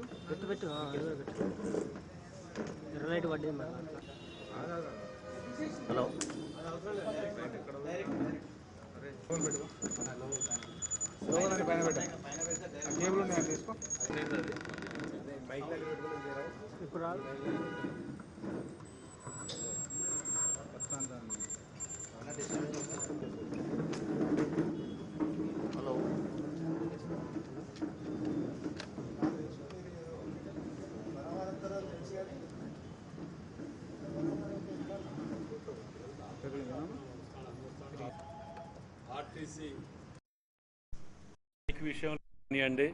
పెట్టు పెట్టు పెట్టు ఎర్ర లైట్ పడ్డది మరి. హలో పైన పెట్టా కేబుల్ ఉన్నాయని తీసుకో. ఇప్పుడు రాదు. హలో ఆర్టీసీ విషయంలో అండి,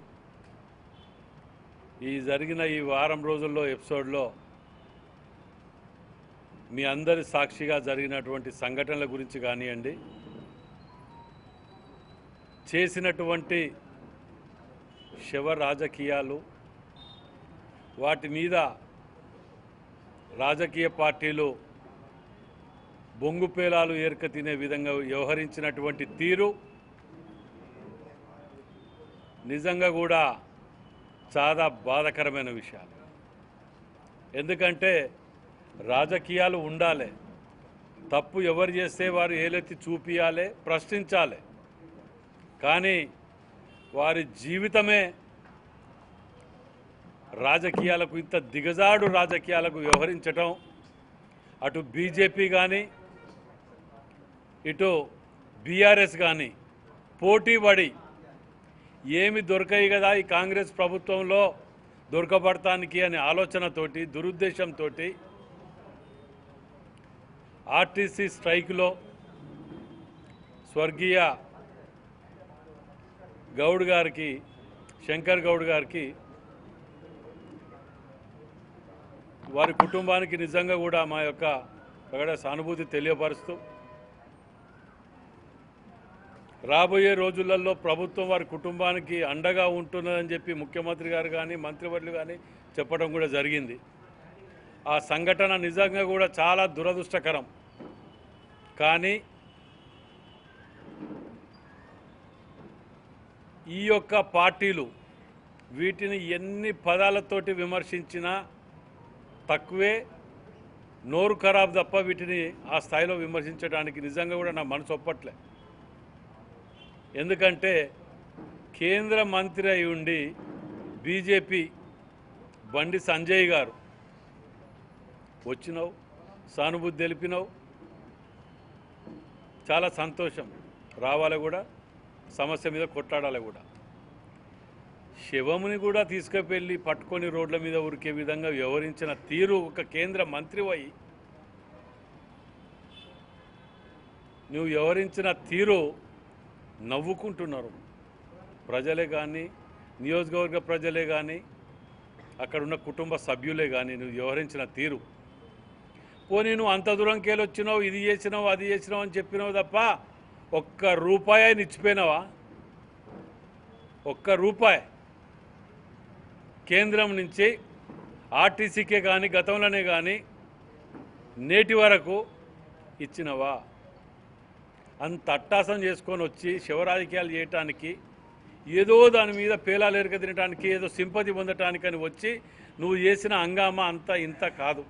ఈ జరిగిన ఈ వారం రోజుల్లో ఎపిసోడ్లో మీ అందరి సాక్షిగా జరిగినటువంటి సంఘటనల గురించి కానివ్వండి, చేసినటువంటి శవ రాజకీయాలు, వాటి మీద రాజకీయ పార్టీలు బొంగుపేలాలు ఏర్క తినే విధంగా వ్యవహరించినటువంటి తీరు నిజంగా కూడా చాలా బాధాకరమైన విషయాలు. ఎందుకంటే రాజకీయాలు ఉండాలి, తప్పు ఎవరు చేస్తే వారు ఏలెత్తి చూపియాలి, ప్రశ్నించాలి. కానీ వారి జీవితమే రాజకీయాలకు, ఇంత దిగజాడు రాజకీయాలకు వ్యవహరించటం, అటు బీజేపీ కానీ ఇటు బీఆర్ఎస్ కానీ పోటీ పడి ఏమి దొరకాయి కదా ఈ కాంగ్రెస్ ప్రభుత్వంలో దొరకబడటానికి అనే ఆలోచనతోటి, దురుద్దేశంతో ఆర్టీసీ స్ట్రైక్లో స్వర్గీయ గౌడ్ గారికి, శంకర్ గౌడ్ గారికి, వారి కుటుంబానికి నిజంగా కూడా మా యొక్క ప్రగాఢ సానుభూతి తెలియపరుస్తూ, రాబోయే రోజులలో ప్రభుత్వం వారి కుటుంబానికి అండగా ఉంటున్నదని చెప్పి ముఖ్యమంత్రి గారు కానీ మంత్రివర్యులు కానీ చెప్పడం కూడా జరిగింది. ఆ సంఘటన నిజంగా కూడా చాలా దురదృష్టకరం. కానీ ఈ యొక్క పార్టీలు వీటిని ఎన్ని పదాలతోటి విమర్శించినా తక్కువే, నోరు ఖరాబ్ తప్ప వీటిని ఆ స్థాయిలో విమర్శించడానికి నిజంగా కూడా నా మనసు ఒప్పట్లే. ఎందుకంటే కేంద్ర మంత్రి అయి ఉండి బీజేపీ బండి సంజయ్ గారు వచ్చినావు, సానుభూతి తెలిపినావు, చాలా సంతోషం. రావాలి కూడా, సమస్య మీద కొట్లాడాలి కూడా. శవముని కూడా తీసుకువెళ్ళి పట్టుకొని రోడ్ల మీద ఉరికే విధంగా వ్యవహరించిన తీరు ఒక కేంద్ర మంత్రివై నువ్వు వ్యవహరించిన తీరు నవ్వుకుంటున్నారు ప్రజలే కానీ, నియోజకవర్గ ప్రజలే కానీ, అక్కడున్న కుటుంబ సభ్యులే కానీ. నువ్వు వ్యవహరించిన తీరు, పోనీ నువ్వు అంత దూరంకి వెళ్ళి వచ్చినావు, ఇది చేసినావు, అది చేసినావు అని చెప్పినావు తప్ప ఒక్క రూపాయి ఇచ్చిపోయినావా? ఒక్క రూపాయి కేంద్రం నుంచి ఆర్టీసీకే కానీ గతంలోనే కానీ నేటి వరకు ఇచ్చినవా? అంత అట్టాసం చేసుకొని వచ్చి శివరాజకీయాలు చేయటానికి, ఏదో దాని మీద పేలాలు ఎరక తినడానికి, ఏదో సింపతి పొందటానికని వచ్చి నువ్వు చేసిన హంగామా అంతా ఇంత కాదు.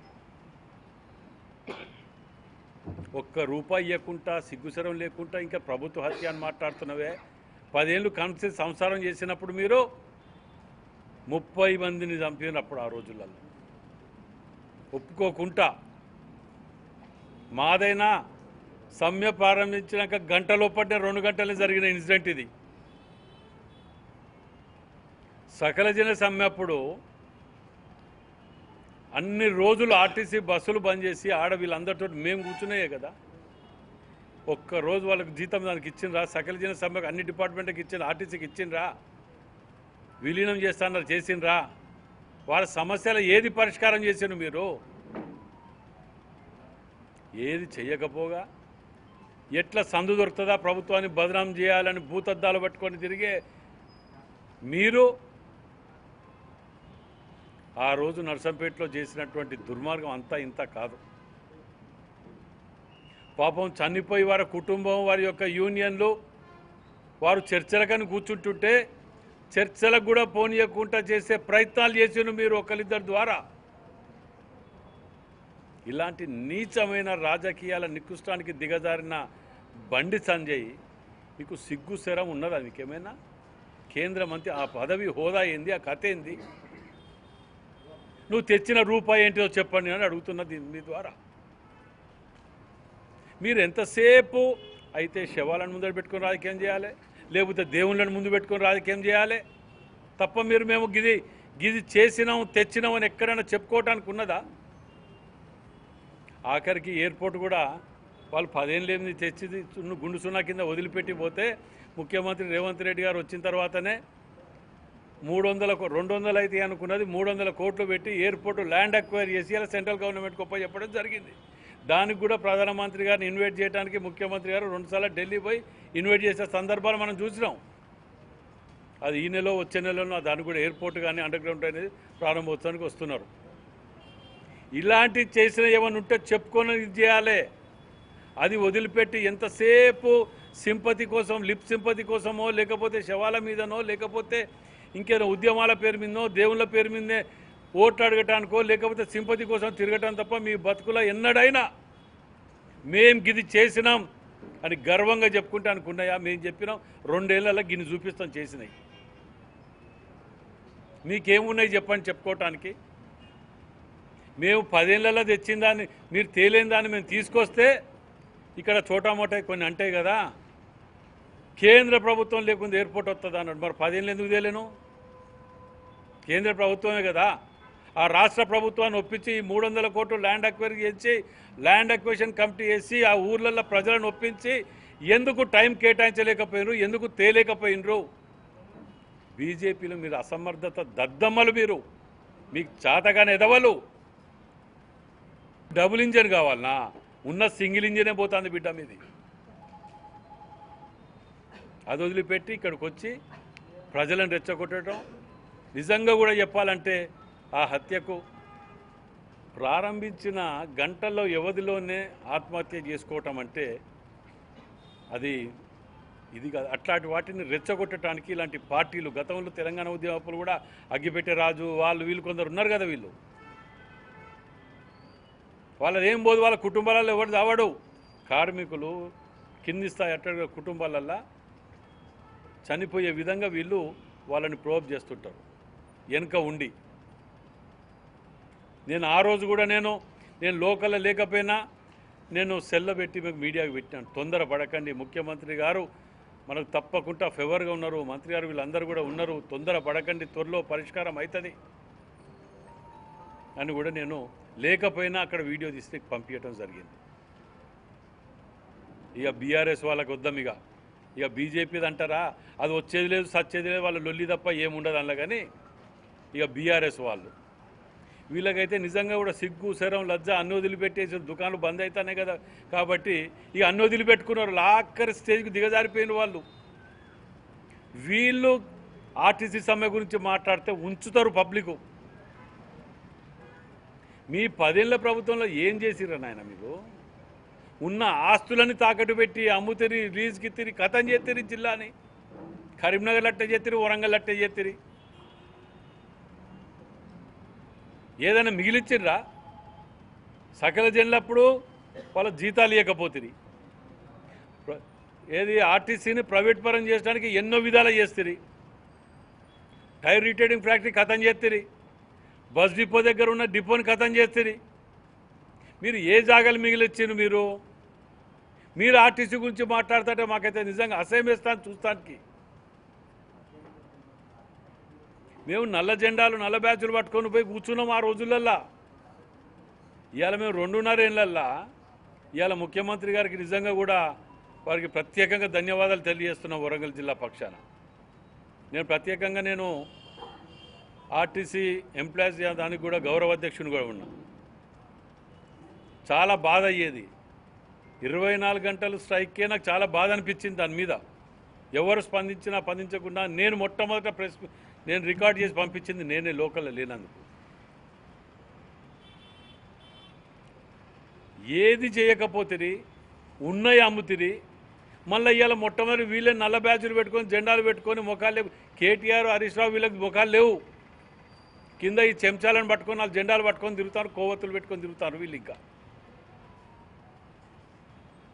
ఒక్క రూపాయి ఇవ్వకుండా, సిగ్గుసరం లేకుండా ఇంకా ప్రభుత్వ హత్య అని మాట్లాడుతున్నవే. 10 ఏళ్ళు కలిసి సంసారం చేసినప్పుడు మీరు 30 మందిని చంపినప్పుడు ఆ రోజులలో ఒప్పుకోకుండా, మాదైనా సమ్మె ప్రారంభించినాక గంటలో పడ్డ 2 గంటలు జరిగిన ఇన్సిడెంట్ ఇది. సకల జన సమ్మె అప్పుడు అన్ని రోజులు ఆర్టీసీ బస్సులు బంద్ చేసి ఆడ వీళ్ళందరితో మేము కూర్చున్నాయే కదా. ఒక్కరోజు వాళ్ళకి జీతం దానికి ఇచ్చిండ్రా? సకల జన సమ్మెకు అన్ని డిపార్ట్మెంట్కి ఇచ్చిండ్రా, ఆర్టీసీకి ఇచ్చిండ్రా? విలీనం చేస్తాన్నారు, చేసిండ్రా? వాళ్ళ సమస్యలు ఏది పరిష్కారం చేసాను మీరు? ఏది చెయ్యకపోగా ఎట్లా సందు దొరుకుతుందా ప్రభుత్వాన్ని బదనాం చేయాలని భూతద్దాలు పట్టుకొని తిరిగే మీరు ఆ రోజు నర్సంపేటలో చేసినటువంటి దుర్మార్గం అంతా ఇంత కాదు. పాపం చనిపోయి వారి కుటుంబం, వారి యొక్క యూనియన్లు వారు చర్చలకని కూర్చుంటుంటే చర్చలకు కూడా పోనీయకుండా చేసే ప్రయత్నాలు చేసిన మీరు ఒకరిద్దరి ద్వారా. ఇలాంటి నీచమైన రాజకీయాల నికృష్టానికి దిగజారిన బండి సంజయ్ మీకు సిగ్గు శరం ఉన్నదా? మీకేమైనా కేంద్ర మంత్రి ఆ పదవి హోదా ఏంది? ఆ కథ ఏంది? నువ్వు తెచ్చిన రూపాయి ఏంటిదో చెప్పండి అని అడుగుతున్నది మీ ద్వారా. మీరు ఎంతసేపు అయితే శవాలను ముందర పెట్టుకొని రాజకీయం చేయాలి, లేకపోతే దేవుళ్ళని ముందు పెట్టుకొని రాజకీయం చేయాలి తప్ప మీరు మేము గిది చేసినాం తెచ్చినాం అని ఎక్కడైనా చెప్పుకోవటానికి ఉన్నదా? ఆఖరికి ఎయిర్పోర్ట్ కూడా వాళ్ళు 10 ఏళ్ళు ఏమి తెచ్చి గుండు సున్నా కింద వదిలిపెట్టి పోతే ముఖ్యమంత్రి రేవంత్ రెడ్డి గారు వచ్చిన తర్వాతనే 200 అయితే అనుకున్నది 300 కోట్లు పెట్టి ఎయిర్పోర్ట్ ల్యాండ్ అక్వైర్ చేసి అలా సెంట్రల్ గవర్నమెంట్కి ఒప్ప చెప్పడం జరిగింది. దానికి కూడా ప్రధానమంత్రి గారిని ఇన్వైట్ చేయడానికి ముఖ్యమంత్రి గారు 2 సార్లు ఢిల్లీ పోయి ఇన్వైట్ చేసే సందర్భాలు మనం చూసినాం. అది ఈ నెలలో వచ్చే నెలలో దానికి కూడా ఎయిర్పోర్ట్ కానీ అండర్ గ్రౌండ్ అనేది ప్రారంభోత్సవానికి వస్తున్నారు. ఇలాంటి చేసిన ఏమైనా ఉంటే చెప్పుకొని ఇది చేయాలి. అది వదిలిపెట్టి ఎంతసేపు సింపతి కోసం, లిప్ సింపతి కోసమో, లేకపోతే శవాల మీదనో, లేకపోతే ఇంకేదో ఉద్యమాల పేరు మీదనో, దేవుళ్ళ పేరు మీదనే ఓట్లు అడగటానికో, లేకపోతే సింపతి కోసం తిరగటం తప్ప మీ బతుకులో ఎన్నడైనా మేం గిది చేసినాం అని గర్వంగా చెప్పుకుంటే అనుకున్నాయా? మేము చెప్పినాం 2 ఏళ్లలో గిన్ని చూపిస్తాం చేసినాయి. మీకేమున్నాయి చెప్పండి చెప్పుకోవటానికి? మేము 10 ఏళ్లలో తెచ్చిన దాన్ని, మీరు తేలేని దాన్ని మేము తీసుకొస్తే ఇక్కడ చోటామోటా కొన్ని అంటాయి కదా, కేంద్ర ప్రభుత్వం లేకుండా ఎయిర్పోర్ట్ వస్తుంది అన్నాడు. మరి 10 ఏళ్ళు ఎందుకు తేలేను? కేంద్ర ప్రభుత్వమే కదా. ఆ రాష్ట్ర ప్రభుత్వాన్ని ఒప్పించి 300 కోట్లు ల్యాండ్ అక్వైర్ చేసి ల్యాండ్ అక్విజిషన్ కమిటీ వేసి ఆ ఊర్లలో ప్రజలను ఒప్పించి ఎందుకు టైం కేటాయించలేకపోయినరు? ఎందుకు తేలేకపోయినరు? బీజేపీలో మీరు అసమర్థత దద్దమ్మలు, మీకు చాతగానే ఎదవలు. డబుల్ ఇంజన్ కావాలనా? ఉన్న సింగిల్ ఇంజనే పోతుంది బిడ్డ మీది. అది వదిలిపెట్టి ఇక్కడికి వచ్చి ప్రజలను రెచ్చగొట్టడం. నిజంగా కూడా చెప్పాలంటే ఆ హత్యకు ప్రారంభించిన గంటల్లో వ్యవధిలోనే ఆత్మహత్య చేసుకోవటం అంటే ఇది కాదు. అట్లాంటి వాటిని రెచ్చగొట్టడానికి ఇలాంటి పార్టీలు, గతంలో తెలంగాణ ఉద్యమప్పుడు కూడా అగ్గిపెట్టే రాజు వీళ్ళు కొందరు ఉన్నారు కదా, వాళ్ళది ఏం పోదు, వాళ్ళ కుటుంబాలలో ఎవరు దావాడు. కార్మికులు కింది స్థాయి అట్ట కుటుంబాలల్లో చనిపోయే విధంగా వీళ్ళు వాళ్ళని ప్రోబ్ చేస్తుంటారు వెనుక ఉండి. నేను ఆ రోజు కూడా నేను లోకల్లో లేకపోయినా నేను సెల్ల పెట్టి మీకు మీడియాకు పెట్టాను, తొందర పడకండి, ముఖ్యమంత్రి గారు మనకు తప్పకుండా ఫేవర్గా ఉన్నారు, మంత్రి గారు వీళ్ళందరూ కూడా ఉన్నారు, తొందర పడకండి, త్వరలో పరిష్కారం అవుతుంది అని కూడా నేను లేకపోయినా అక్కడ వీడియో తీస్తే పంపించడం జరిగింది. ఇక బీఆర్ఎస్ వాళ్ళకి వద్దాం, ఇక బీజేపీది అంటారా, అది వచ్చేది లేదు సచ్చేది లేదు, వాళ్ళు లొల్లి తప్ప ఏముండదు అందులో. కానీ ఇక బీఆర్ఎస్ వాళ్ళు వీళ్ళకైతే నిజంగా కూడా సిగ్గు శరం లజ్జ అన్ని వదిలిపెట్టేసి దుకాణాలు బంద్ అవుతానే కదా, కాబట్టి ఇక అన్ని వదిలిపెట్టుకున్నారు. ఆఖరి స్టేజ్కి దిగజారిపోయిన వాళ్ళు. వీళ్ళు ఆర్టీసీ సమ్మె గురించి మాట్లాడితే ఉంచుతారు పబ్లిక్. మీ 10 ఏళ్ల ప్రభుత్వంలో ఏం చేసిర్రు నాయన? మీరు ఉన్న ఆస్తులని తాకట్టు పెట్టి అమ్ముతిరి, లీజ్కి తిరిగి కథం చేతిరి జిల్లాని. కరీంనగర్ అట్టే చేతిరి, వరంగల్ అట్టే చేతిరి. ఏదైనా మిగిలిచ్చిర్రా? సకల జనులప్పుడు వాళ్ళ జీతాలు ఇవ్వకపోతుంది. ఏది ఆర్టీసీని ప్రైవేట్ పరం చేయడానికి ఎన్నో విధాలు చేస్తుంది. టైర్ రిటైలింగ్ ఫ్యాక్టరీ కథం చేస్తుంది. బస్ డిపో దగ్గర ఉన్న డిపోని కథం చేస్తుంది. మీరు ఏ జాగాలు మిగిలిచ్చారు? మీరు ఆర్టీసీ గురించి మాట్లాడుతుంటే మాకైతే నిజంగా అసహ్యం వేస్తాను చూస్తానికి. మేము నల్ల జెండాలు నల్ల బ్యాచ్లు పట్టుకొని పోయి కూర్చున్నాం ఆ రోజులల్లా. ఇవాళ మేము 2.5 ఏళ్ళల్లా ఇవాళ ముఖ్యమంత్రి గారికి నిజంగా కూడా వారికి ప్రత్యేకంగా ధన్యవాదాలు తెలియజేస్తున్నాం. వరంగల్ జిల్లా పక్షాన నేను ఆర్టీసీ ఎంప్లాయీస్ దానికి కూడా గౌరవ అధ్యక్షుని కూడా ఉన్నా. చాలా బాధ అయ్యేది. 24 గంటలు స్ట్రైక్కే నాకు చాలా బాధ అనిపించింది. దాని మీద ఎవరు స్పందించకుండా నేను మొట్టమొదట నేను రికార్డ్ చేసి పంపించింది నేనే, లోకల్లో లేనందుకు. ఏది చేయకపోతే ఉన్నవి అమ్ముతిరి, మళ్ళీ ఇవాళ మొట్టమొదటి వీళ్ళే నల్ల బ్యాచులు పెట్టుకొని జెండాలు పెట్టుకొని ముఖాలు లేవు. కేటీఆర్ హరీష్ రావు వీళ్ళకి ముఖాలు లేవు. కింద ఈ చెంచాలను పట్టుకొని వాళ్ళు జెండాలు పట్టుకొని తిరుగుతారు, కోవత్తులు పెట్టుకొని తిరుగుతారు వీళ్ళు. ఇంకా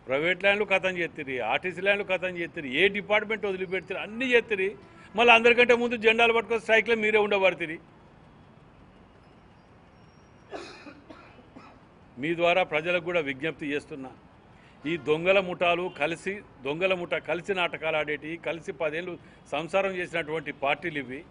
ప్రైవేట్ ల్యాండ్లు కథం చేస్తారు, ఆర్టీసీ ల్యాండ్లు కథం చేస్తారు, ఏ డిపార్ట్మెంట్ వదిలిపెడతారు, అన్నీ చేస్తారు. మళ్ళీ అందరికంటే ముందు జెండాలు పట్టుకొని స్ట్రైక్లో మీరే ఉండబడుతుంది. మీ ద్వారా ప్రజలకు కూడా విజ్ఞప్తి చేస్తున్నా, ఈ దొంగల ముఠాలు కలిసి కలిసి నాటకాలు ఆడేటి, కలిసి 10 ఏళ్ళు సంసారం చేసినటువంటి పార్టీలు ఇవి.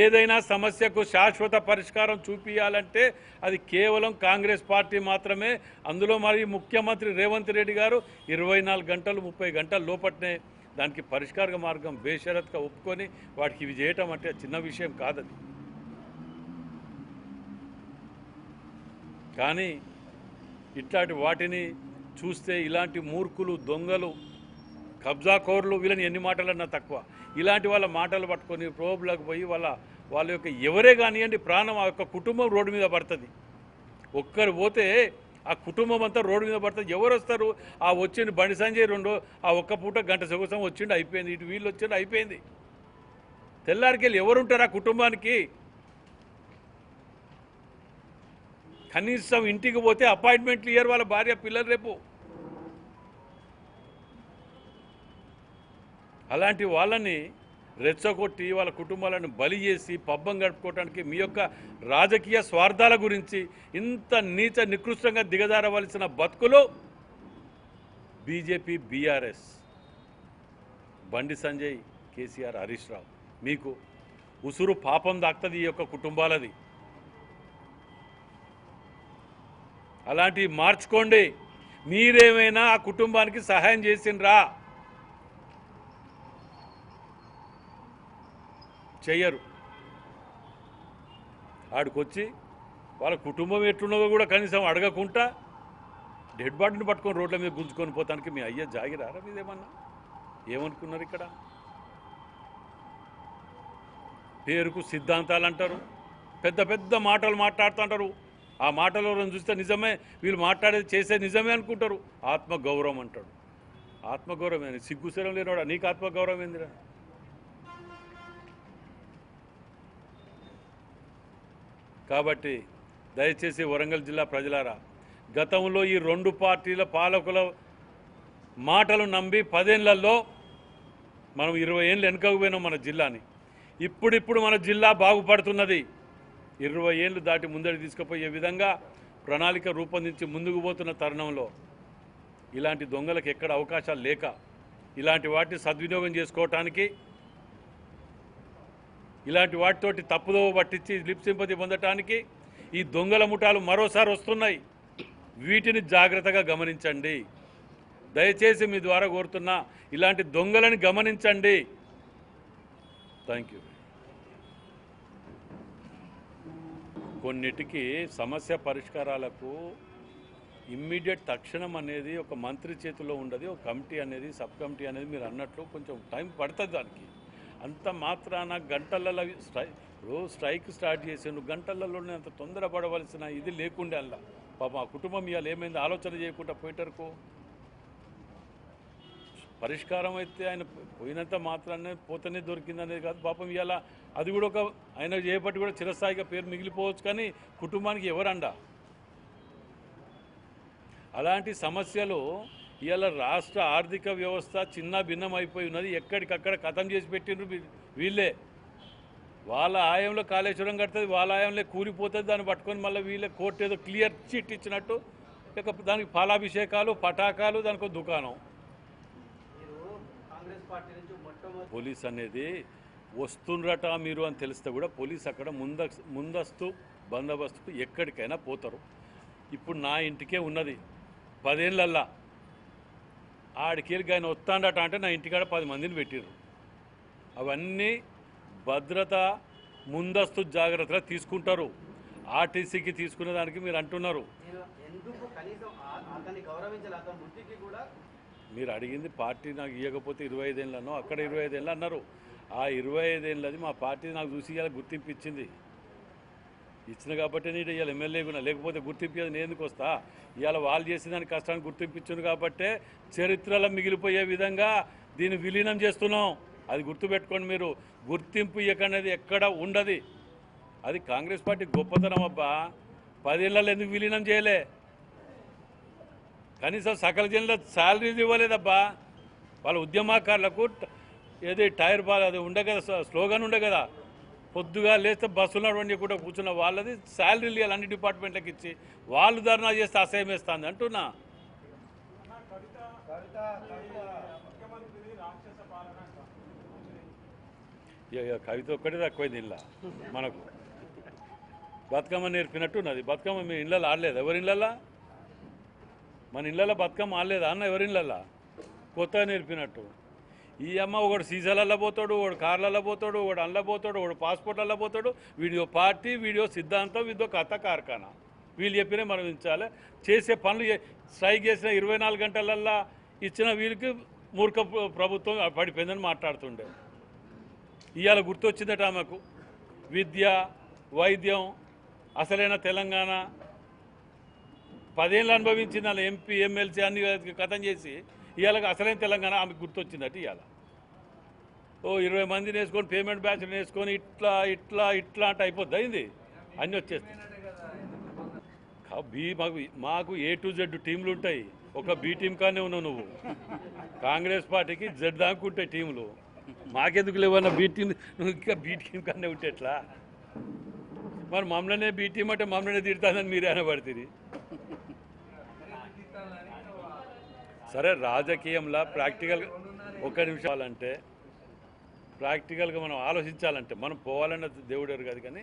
ఏదైనా సమస్యకు శాశ్వత పరిష్కారం చూపించాలంటే అది కేవలం కాంగ్రెస్ పార్టీ మాత్రమే. అందులో మరి ముఖ్యమంత్రి రేవంత్ రెడ్డి గారు 24 గంటలు 30 గంటల లోపట్నే దానికి పరిష్కార మార్గం బేషరత్గా ఒప్పుకొని వాటికి ఇవి చేయటం అంటే చిన్న విషయం కాదది. కానీ ఇట్లాంటి వాటిని చూస్తే ఇలాంటి మూర్ఖులు, దొంగలు, కబ్జాకోర్లు వీళ్ళని ఎన్ని మాటలన్నా తక్కువ. ఇలాంటి వాళ్ళ మాటలు పట్టుకొని ప్రోబ్లకు పోయి వాళ్ళ యొక్క ఎవరే కానివ్వండి ప్రాణం ఆ యొక్క కుటుంబం రోడ్డు మీద పడుతుంది. ఒక్కరు పోతే ఆ కుటుంబం అంతా రోడ్డు మీద పడుతుంది. ఎవరు వస్తారు? ఆ వచ్చింది బండి సంజయ్ ఆ ఒక్క పూట గంట సొగసం వచ్చిండు, అయిపోయింది. ఇటు వీళ్ళు వచ్చిండు, అయిపోయింది. తెల్లారికెళ్ళి ఎవరుంటారు ఆ కుటుంబానికి? కనీసం ఇంటికి పోతే అపాయింట్మెంట్లు ఇయ్యరు వాళ్ళ భార్య పిల్లలు రేపు. అలాంటి వాళ్ళని రెచ్చగొట్టి వాళ్ళ కుటుంబాలను బలి చేసి పబ్బం గడుపుకోవడానికి మీ యొక్క రాజకీయ స్వార్థాల గురించి ఇంత నీచ నికృష్టంగా దిగజారవలసిన బతుకులు బీజేపీ, బీఆర్ఎస్, బండి సంజయ్, కేసీఆర్, హరీష్ రావు, మీకు ఉసురు పాపం దాక్తుంది ఈ యొక్క కుటుంబాలది. అలాంటివి మార్చుకోండి. మీరేమైనా ఆ కుటుంబానికి సహాయం చేసిండ్రా? చెయ్యరు. ఆడికొచ్చి వాళ్ళ కుటుంబం ఎట్లున్నదో కూడా కనీసం అడగకుండా డెడ్ బాడీని పట్టుకొని రోడ్ల మీద గుంజుకొని పోతానికి మీ అయ్య జాగిరారా మీదేమన్నా? ఏమనుకున్నారు? ఇక్కడ పేరుకు సిద్ధాంతాలు అంటారు, పెద్ద పెద్ద మాటలు మాట్లాడుతుంటారు. ఆ మాటలను చూస్తే నిజమే, వీళ్ళు మాట్లాడేది చేసేది నిజమే అనుకుంటారు. ఆత్మగౌరవం అంటాడు. ఆత్మగౌరవం ఏంది? సిగ్గుశరం లేనివాడా? నీకు ఆత్మగౌరవం ఏందిరా? కాబట్టి దయచేసి వరంగల్ జిల్లా ప్రజలారా, గతంలో ఈ 2 పార్టీల పాలకుల మాటలు నమ్మి 10 ఏళ్లలో మనం 20 ఏళ్ళు వెనుకకు పోయినాం మన జిల్లాని. ఇప్పుడిప్పుడు మన జిల్లా బాగుపడుతున్నది. 20 ఏళ్ళు దాటి ముందడి తీసుకుపోయే విధంగా ప్రణాళిక రూపొందించి ముందుకు పోతున్న తరుణంలో ఇలాంటి దొంగలకు ఎక్కడ అవకాశాలు లేక ఇలాంటి వాటిని సద్వినియోగం చేసుకోవటానికి, ఇలాంటి వాటితోటి తప్పుదోవ పట్టించి లిప్ సింపతి పొందటానికి ఈ దొంగల ముఠాలు మరోసారి వస్తున్నాయి. వీటిని జాగ్రత్తగా గమనించండి. దయచేసి మీ ద్వారా కోరుతున్నా, ఇలాంటి దొంగలని గమనించండి. Thank you. కొన్నిటికి సమస్య పరిష్కారాలకు ఇమ్మీడియట్ తక్షణం అనేది ఒక మంత్రి చేతిలో ఉండదు. ఒక కమిటీ అనేది, సబ్ కమిటీ అనేది మీరు అన్నట్లు కొంచెం టైం పడుతుంది దానికి. అంత మాత్రాన గంటలలో స్ట్రైక్ స్టార్ట్ చేసాను, గంటలలోనే అంత తొందరపడవలసిన ఇది లేకుండే. అలా పాప ఆ కుటుంబం ఇవాళ ఏమైంది ఆలోచన చేయకుండా పోయేటరకు పరిష్కారం అయితే ఆయన పోయినంత మాత్రాన్ని పోతేనే దొరికిందనేది కాదు. పాపం ఇవాళ అది కూడా ఒక ఆయన చేపట్టి కూడా చిరస్థాయిగా పేరు మిగిలిపోవచ్చు, కానీ కుటుంబానికి ఎవరండా? అలాంటి సమస్యలు ఇవాళ రాష్ట్ర ఆర్థిక వ్యవస్థ చిన్న భిన్నం అయిపోయి ఉన్నది. ఎక్కడికక్కడ ఖతం చేసి పెట్టిండ్రు వీళ్ళే. వాళ్ళ ఆయంలో కాళేశ్వరం కడుతుంది, వాళ్ళ ఆయంలో కూలిపోతుంది. దాన్ని పట్టుకొని మళ్ళీ వీళ్ళే కోర్టు ఏదో క్లియర్ చిట్ ఇచ్చినట్టు ఇక దానికి పాలాభిషేకాలు, పటాకాలు, దానికి ఒక దుకాణం. పోలీస్ అనేది వస్తుండ్రట మీరు అని తెలిస్తే కూడా పోలీస్ అక్కడ ముందస్తు బందోబస్తుకు ఎక్కడికైనా పోతారు. ఇప్పుడు నా ఇంటికే ఉన్నది 10 ఏళ్ళల్లా ఆడికెళ్ళి ఆయన వస్తాడట అంటే నా ఇంటికాడ 10 మందిని పెట్టిర్రు. అవన్నీ భద్రత ముందస్తు జాగ్రత్తగా తీసుకుంటారు. ఆర్టీసీకి తీసుకునే దానికి మీరు అంటున్నారు. మీరు అడిగింది పార్టీ నాకు ఇవ్వకపోతే 25 ఏళ్ళనో అక్కడ 25 ఏళ్ళు అన్నారు. ఆ 25 ఏళ్ళది మా పార్టీ నాకు చూసి ఇలా గుర్తింపు ఇచ్చింది. ఇచ్చిన కాబట్టి నేను ఇవాళ ఎమ్మెల్యే కూడా లేకపోతే గుర్తింపేది నేను ఎందుకు వస్తా ఇవాళ వాళ్ళు చేసిన దాని కష్టాన్ని గుర్తింపించాను కాబట్టే చరిత్రలో మిగిలిపోయే విధంగా దీన్ని విలీనం చేస్తున్నాం. అది గుర్తుపెట్టుకోండి మీరు. గుర్తింపు ఇవ్వకనేది ఎక్కడ ఉండదు. అది కాంగ్రెస్ పార్టీ గొప్పతనం అబ్బా. 10 ఏళ్ళలో ఎందుకు విలీనం చేయలే? కనీసం సకల జనుల శాలరీస్ ఇవ్వలేదబ్బా. వాళ్ళ ఉద్యమకారులకు ఏది టైర్ బాల్ అది ఉండే కదా, స్లోగన్ ఉండే కదా, పొద్దుగా లేస్తే బస్సులు నడవండి కూడా కూర్చున్న వాళ్ళది శాలరీలు ఇవ్వాలి అన్ని డిపార్ట్మెంట్లకు ఇచ్చి వాళ్ళు ధర్నా చేస్తే అసహ్యం వేస్తుంది అంటున్నా. కవిత ఒక్కటే తక్కువైంది ఇలా మనకు. బతుకమ్మ నేర్పినట్టున్నది. బతుకమ్మ మీ ఇళ్ళలో ఆడలేదు? ఎవరి ఇళ్ళల్లో? మన ఇళ్ళల్లో బతుకమ్మ ఆడలేదా అన్న? ఎవరి ఇళ్ళల్లో? కొత్తగా నేర్పినట్టు. ఈ అమ్మ ఒకడు సీసాలల్లో పోతాడు, ఒకడు కార్లలో పోతాడు, ఒకడు అందులో పోతాడు, ఒకడు పాస్పోర్ట్లలో పోతాడు. వీడియో పార్టీ, వీడియో సిద్ధాంతం, వీడియో కథ కార్ఖానా. వీళ్ళు చెప్పినే మనం ఇచ్చాలి. చేసే పనులు స్ట్రైక్ చేసిన 24 గంటలల్లో ఇచ్చిన వీళ్ళకి మూర్ఖ ప్రభుత్వం పడిపోయిందని మాట్లాడుతుండే. ఇవాళ గుర్తొచ్చిందట ఆమెకు. విద్య, వైద్యం, అసలైన తెలంగాణ 10 ఏళ్ళు అనుభవించిన ఎంపీ, ఎమ్మెల్సీ అన్ని కథం చేసి ఇవాళ అసలైన తెలంగాణ ఆమెకు గుర్తొచ్చిందట. ఇవాళ 20 మందిని వేసుకొని పేమెంట్ బ్యాచ్లు వేసుకొని ఇట్లా ఇట్లా ఇట్లా అంటే అయిపోద్ది. అయింది అన్నీ వచ్చేస్తాయి. మాకు A to Z టీంలు ఉంటాయి. ఒక బి టీం కానీ ఉన్నావు నువ్వు. కాంగ్రెస్ పార్టీకి జెడ్ దాకా ఉంటాయి టీంలు. మాకెందుకు లేవన్నా బి టీం? నువ్వు ఇంకా బి టీం కన్నా ఉంటే ఎట్లా? మరి మమ్మల్నే బి టీం అంటే మమ్మల్నే తిడతానని మీరే అనబడుతుంది. సరే, రాజకీయంలో ప్రాక్టికల్గా ఒక్క నిమిషం అంటే ప్రాక్టికల్గా మనం ఆలోచించాలంటే మనం పోవాలన్న దేవుడు కాదు, కానీ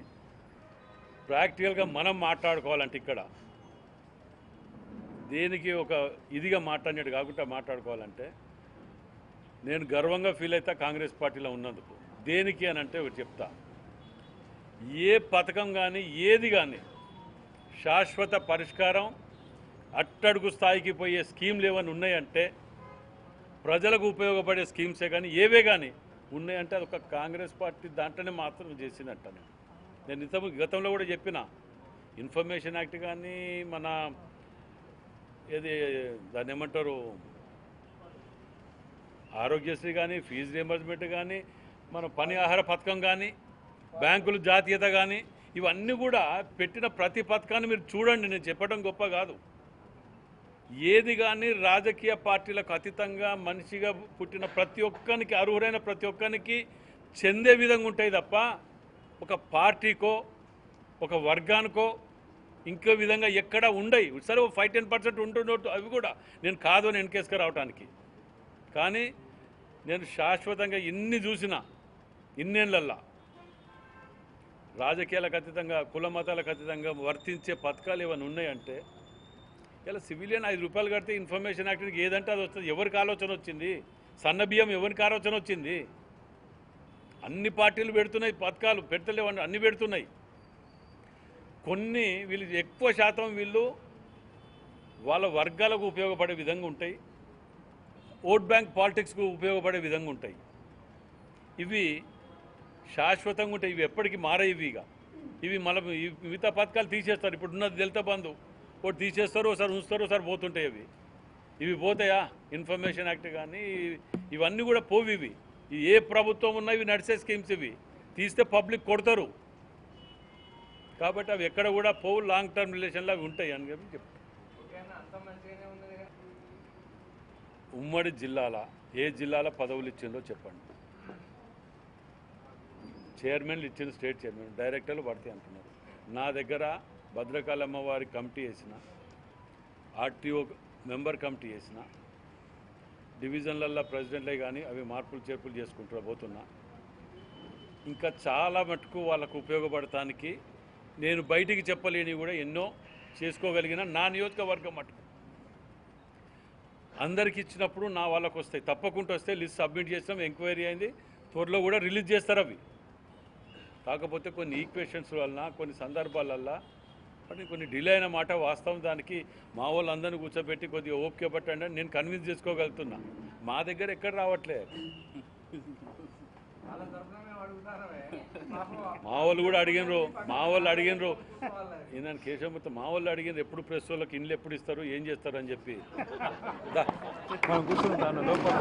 ప్రాక్టికల్గా మనం మాట్లాడుకోవాలంటే ఇక్కడ దేనికి ఒక ఇదిగా మాట్లాడినట్టు కాకుండా మాట్లాడుకోవాలంటే నేను గర్వంగా ఫీల్ అవుతా కాంగ్రెస్ పార్టీలో ఉన్నందుకు. దేనికి అని అంటే ఒకటి చెప్తా. ఏ పథకం కానీ ఏది కానీ శాశ్వత పరిష్కారం అట్టడుగు స్థాయికి పోయే స్కీమ్లు ఏమైనా ఉన్నాయంటే, ప్రజలకు ఉపయోగపడే స్కీమ్సే కానీ ఏవే కానీ ఉన్నాయంటే అది ఒక కాంగ్రెస్ పార్టీ దాంట్లోనే మాత్రం చేసినట్టు. నేను గతంలో కూడా చెప్పిన, ఇన్ఫర్మేషన్ యాక్ట్ కానీ, మన ఏది దాన్ని ఏమంటారు, ఆరోగ్యశ్రీ కానీ, ఫీజు రియంబర్స్మెంట్ కానీ, మన పని ఆహార పథకం కానీ, బ్యాంకులు జాతీయత కానీ, ఇవన్నీ కూడా పెట్టిన ప్రతి పథకాన్ని మీరు చూడండి. నేను చెప్పడం గొప్ప కాదు. ఏది కానీ రాజకీయ పార్టీలకు అతీతంగా మనిషిగా పుట్టిన ప్రతి ఒక్కరికి, అర్హులైన ప్రతి ఒక్కరికి చెందే విధంగా ఉంటాయి తప్ప ఒక పార్టీకో ఒక వర్గానికో ఇంకో విధంగా ఎక్కడ ఉండయి. సరే 5-10% ఉంటున్నట్టు అవి కూడా నేను కాదు అని వెనకేసుకు రావడానికి. కానీ నేను శాశ్వతంగా ఇన్ని చూసిన ఇన్నేళ్ళల్లా రాజకీయాలకు అతీతంగా, కుల మతాలకు అతీతంగా వర్తించే పథకాలు ఏమైనా ఉన్నాయంటే, ఇలా సివిలియన్ 5 రూపాయలు కడితే ఇన్ఫర్మేషన్ యాక్ట్కి ఏదంటే అది వస్తుంది. ఎవరికి ఆలోచన వచ్చింది? సన్న బియ్యం ఎవరికి ఆలోచన వచ్చింది? అన్ని పార్టీలు పెడుతున్నాయి పథకాలు, పెడతలేవన్నీ అన్నీ పెడుతున్నాయి. కొన్ని వీళ్ళు ఎక్కువ శాతం వీళ్ళు వాళ్ళ వర్గాలకు ఉపయోగపడే విధంగా ఉంటాయి, ఓట్ బ్యాంక్ పాలిటిక్స్కు ఉపయోగపడే విధంగా ఉంటాయి. ఇవి శాశ్వతంగా ఉంటాయి. ఇవి ఎప్పటికీ మారే. ఇవి మళ్ళీ మిగతా పథకాలు తీసేస్తారు. ఇప్పుడు ఉన్నది దళిత బంధు ఒకటి తీసేస్తారు, ఒకసారి ఉంచుతారు, ఒకసారి పోతుంటాయి. ఇవి పోతాయా? ఇన్ఫర్మేషన్ యాక్ట్ కానీ ఇవన్నీ కూడా పోవి. ఇవి ఏ ప్రభుత్వం ఉన్నా ఇవి నడిచే స్కీమ్స్. ఇవి తీస్తే పబ్లిక్ కొడతారు కాబట్టి అవి ఎక్కడ కూడా పోవు. లాంగ్ టర్మ్ రిలేషన్లో అవి ఉంటాయి అని చెప్పి చెప్తాను. ఉమ్మడి జిల్లాల ఏ జిల్లాల పదవులు ఇచ్చిందో చెప్పండి. చైర్మన్లు ఇచ్చిన స్టేట్ చైర్మన్, డైరెక్టర్లు పడితే అంటున్నారు. నా దగ్గర భద్రకాళమ్మ వారి కమిటీ వేసిన, ఆర్టీఓ మెంబర్ కమిటీ వేసిన, డివిజన్లల్లో ప్రెసిడెంట్లే కానీ అవి మార్పులు చేర్పులు చేసుకుంటూ పోతున్నా. ఇంకా చాలా మటుకు వాళ్ళకు ఉపయోగపడటానికి నేను బయటికి చెప్పలేని కూడా ఎన్నో చేసుకోగలిగిన నా నియోజకవర్గం మటుకు అందరికి ఇచ్చినప్పుడు నా వాళ్ళకు వస్తాయి. తప్పకుండా వస్తే లిస్ట్ సబ్మిట్ చేస్తాం. ఎంక్వైరీ అయింది, త్వరలో కూడా రిలీజ్ చేస్తారు అవి. కాకపోతే కొన్ని ఈక్వేషన్స్ వలన, కొన్ని సందర్భాలల్లో కొన్ని డిలే అయిన మాట వాస్తవం. దానికి మా వాళ్ళందరినీ కూర్చోబెట్టి కొద్దిగా ఓపిక పట్టండి నేను కన్విన్స్ చేసుకోగలుగుతున్నా. మా దగ్గర ఎక్కడ రావట్లేదు. మా వాళ్ళు కూడా అడిగినరు, మా వాళ్ళు అడిగినరు ఈయన కేశవమూర్తి మా వాళ్ళు అడిగినారు ఎప్పుడు ప్రెస్ వాళ్ళకి ఇండ్లు ఎప్పుడు ఇస్తారు ఏం చేస్తారు అని చెప్పి మనం కూర్చుంటాను లోపల